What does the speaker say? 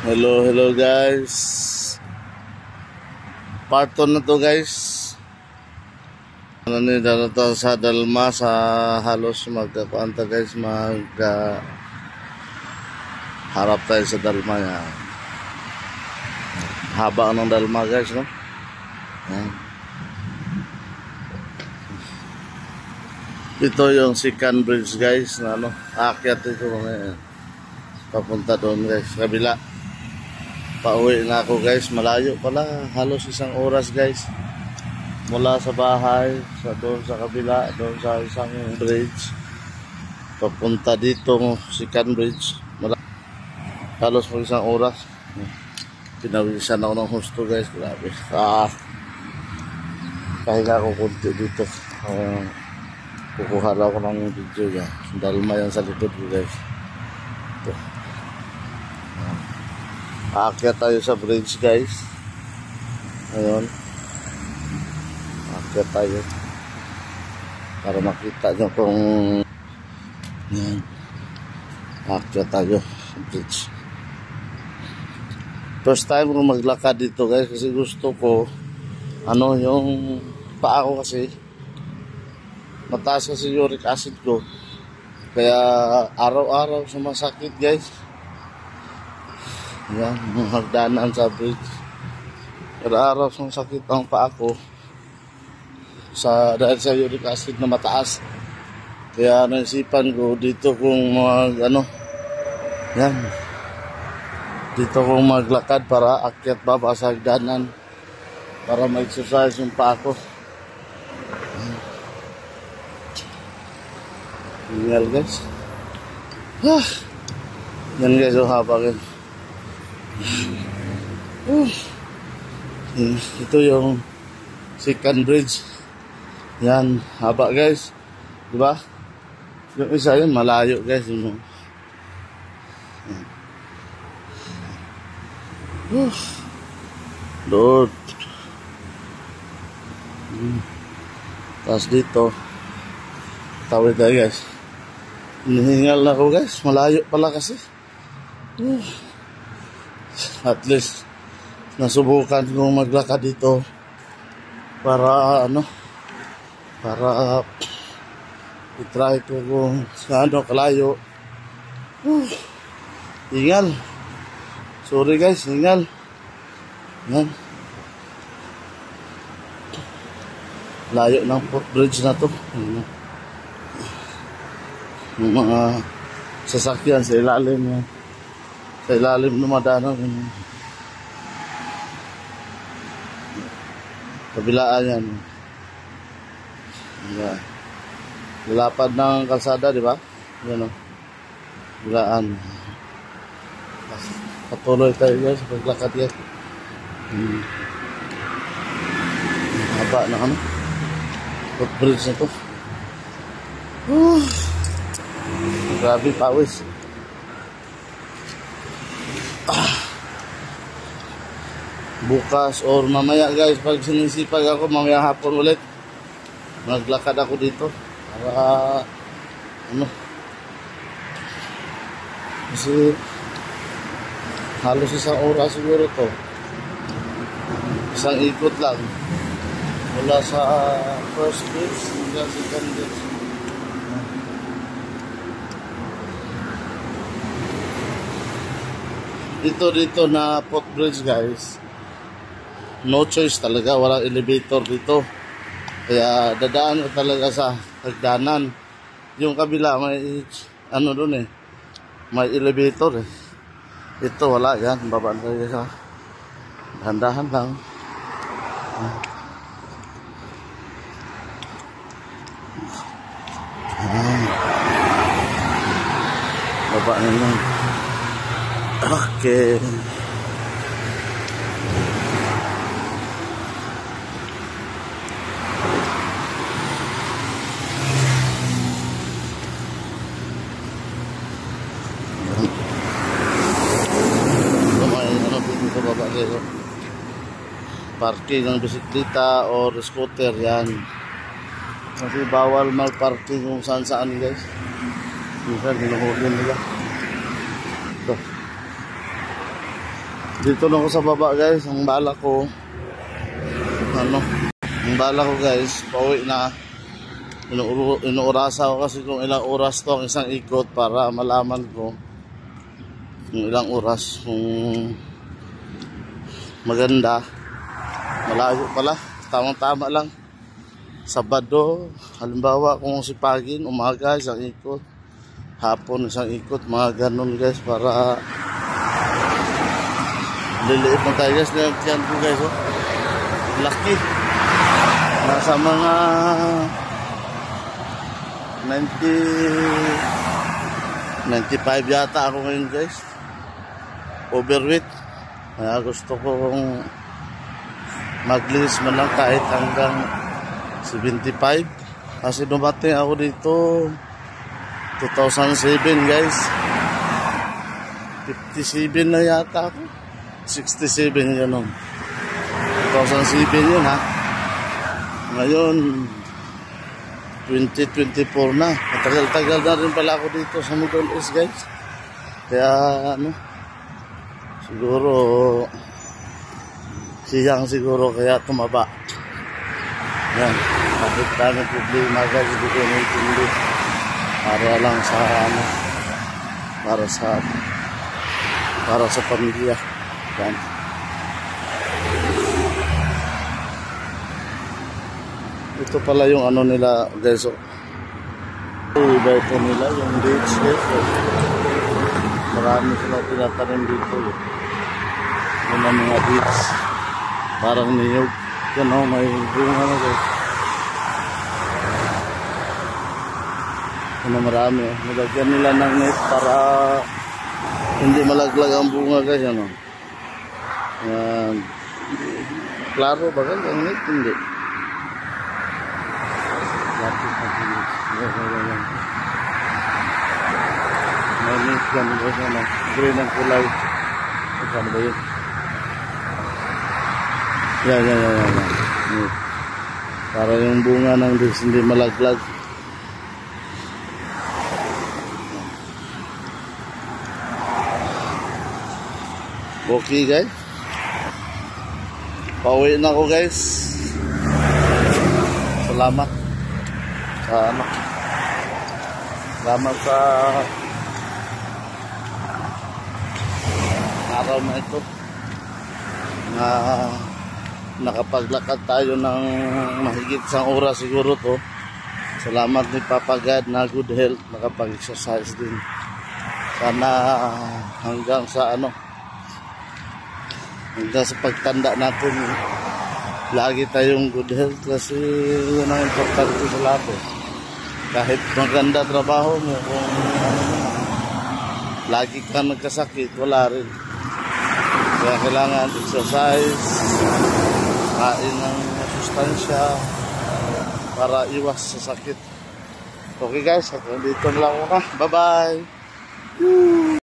Hello, hello guys. Part 2 na to guys. Dito to sa Dalma sa halos magkakuanta guys. Harap tayo sa Dalma yan. Haba ng Dalma guys, no? Yan. Ito yung second bridge guys na ano, aakyat ito mamaya. Papunta doon guys, kabila. Pauwi na ako guys, malayo pala, halos 1 oras guys. Mula sa bahay, doon sa kabila, doon sa isang bridge. Papunta dito, second bridge. Halos 1 oras. Pinawisan ako ng husto guys, grabe. Pahinga ako kunti dito. Kukuha ako ng video yan. Dalma yan sa likod ko guys. Ito. Aakyat tayo sa bridge guys. Ayun. Aakyat tayo. Para makita nyo kung yan. Aakyat tayo sa bridge. First time kong maglakad dito guys. Kasi gusto ko yung paa ko kasi mataas kasi uric acid ko. Kaya araw-araw sumasakit guys. Yan, magdanaan sa bridge. Araw-araw sumasakit ang paa ko dahil sa uric acid na mataas. Kaya naisipan ko dito kung yan. Dito kong maglakad para akyat baba sa hagdanan para ma-exercise yung paa ko. Yan guys. Yan guys, haba guys. Ito yung second bridge. Yan, haba guys. Diba? Yung isa yun, malayo guys. Doon. Tapos dito, tawid tayo guys. Hinihingal na ako guys. Malayo pala kasi. At least nasubukan kong maglakad dito para para i-try ko kung kalayo. Hingal. Sorry guys, hingal. Yan. Layo ng footbridge na to. Yung mga sasakyan sa ilalim yan. Sa ilalim lumadaan. Kabilaan yan. Lalapad ng kalsada, di ba? Yan o. Kabilaan. Patuloy tayo guys sa paglakad yan. Haba na footbridge na to. Grabe pawis. Bukas or mamaya guys, pag sinisipag ako mamaya hapon ulit, maglakad ako dito para kasi halos 1 oras siguro to. Isang ikot lang mula sa first bridge hanggang second bridge. Dito na footbridge guys, no choice talaga, walang elevator dito. Kaya dadaan ko talaga sa hagdanan. Yung kabila may doon may elevator Ito wala yan, babaan tayo sa dahan-dahan lang. Baba na lang. Okay. Parking ng bisikleta or scooter yan. Kasi bawal mag-parking kung saan-saan guys. Minsan hinuhuli nila. Ito. Dito na ako sa baba guys. Ang bala ko guys, pauwi na. Inuurasa ko kasi kung ilang oras to ang isang ikot para malaman ko kung ilang oras, kung maganda. Malayo pala, tamang-tama lang. Sabado, halimbawa kung sipagin, umaga isang ikot, hapon isang ikot, mga ganun guys, para liliit na tayo guys. Yan po guys, oh. Laki. Nasa mga 95 yata ako ngayon guys. Overweight. Kaya gusto kong mag-list man lang kahit hanggang 75. Kasi dumating ako dito 2007 guys. 57 na yata ako. 67 gano'n. 2007 yun ha. Ngayon 2024 na. Matagal-tagal na rin pala ako dito sa Middle East guys. Kaya siguro siyang siguro kaya tumaba. Yan. Kahit daming problema guys, hindi ko naitindi. Para lang sa para sa pamilya. Yan. Ito pala yung ano nila guys. Iba ito nila yung dates guys. Marami sila tinatanim dito. Yung mga dates. Parang niyog. Yan o, may bunga na guys. Ano marami. Nilagyan nila ng net para hindi malaglag ang bunga guys. Ano. Yan. Klaro ba guys? Ang net hindi. Manis yan guys, ano, green ang kulay. Ano ba yun? Yan. Para yung bunga ng hindi malaglag. Okay guys, pauwi na ako guys. Salamat sa ano, salamat sa araw na ito na nakapaglakad tayo ng mahigit isang oras siguro to. Salamat ni Papa God na good health, nakapag-exercise din. Sana hanggang sa hanggang sa pagtanda natin lagi tayong good health, kasi yun ang importante sa lahat eh. Kahit maganda trabaho mo, kung lagi ka nagkasakit, wala rin. Kaya kailangan exercise, kain ng sustansya para iwas sa sakit. Okay guys, dito na lang muna. Bye bye.